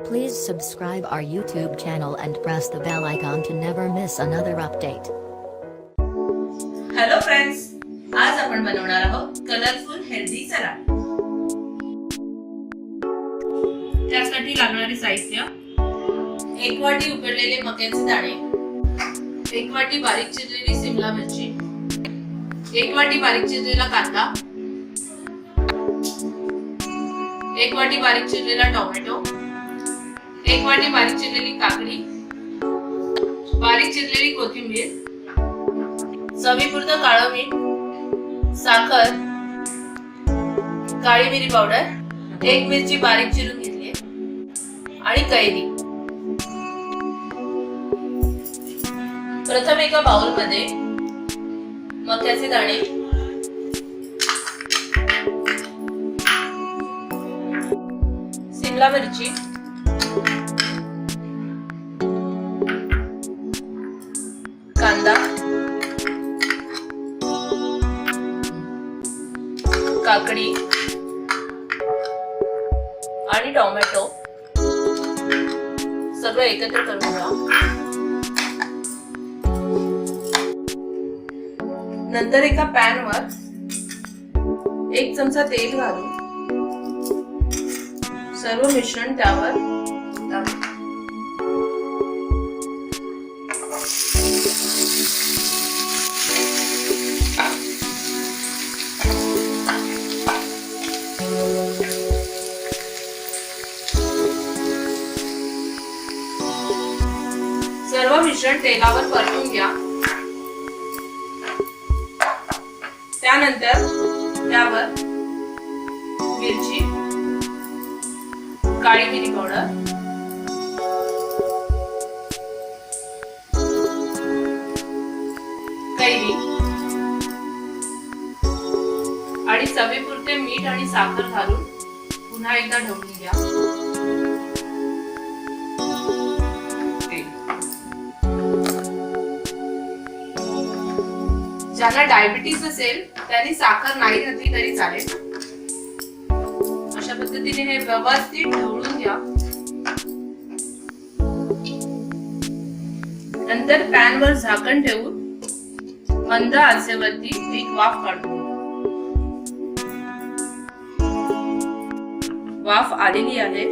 Please subscribe our YouTube channel and press the bell icon to never miss another update. Hello friends, आज आपण बनवणार आहोत colourful healthy salad. त्यासाठी लागणारे साहित्य: 1 वाटी उकडलेले मक्याचे दाणे, 1 वाटी बारीक चिरलेली शिमला मिरची, 1 वाटी बारीक चिरलेला कांदा, 1 वाटी बारीक चिरलेला टोमॅटो, 1 वाटी बारीक चिरलेली काकडी, बारीक चिरलेली कोथिंबीर, चवीपुरतं काळं मीठ, साखर, काळी मिरी पावडर, 1 मिरची बारीक चिरून घेतली आणि कैरी. प्रथम एका बाउल मध्ये मक्याचे दाणे, शिमला मिरची, कांदा, काकडी आणि टोमॅटो सगळं एकत्र करून घ्या. नंतर एका पॅन वर 1 चमचा तेल घालून सर्व मिश्रण त्यावर टाका. सर्व मिश्रण तेलावर परतून घ्या. त्यानंतर त्यावर मिरची, काळी मिरी पावडर, कैरी आणि चवीपुरते मीठ आणि साखर घालून पुन्हा एकदा ढवळून घ्या. ज्यांना डायबिटीज असेल त्यांनी साखर नाही घातली तरी चालेल. अशा पद्धतीने हे व्यवस्थित ढवळून घ्या. नंतर पॅन वर झाकण ठेवून मंद आचेवरती एक वाफ काढून घ्या. वाफ आलेली आहे.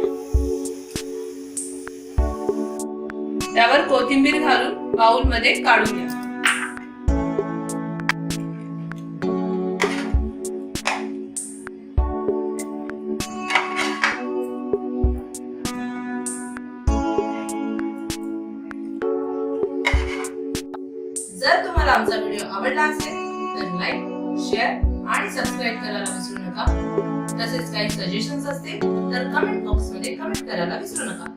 त्यावर कोथिंबीर घालून बाउल मध्ये काढून घ्या. जर तुम्हाला आमचा व्हिडिओ आवडला असेल तर लाईक, शेअर आणि सबस्क्राईब करायला विसरू नका. तसेच काही सजेशन्स असतील तर कमेंट बॉक्स मध्ये कमेंट करायला विसरू नका.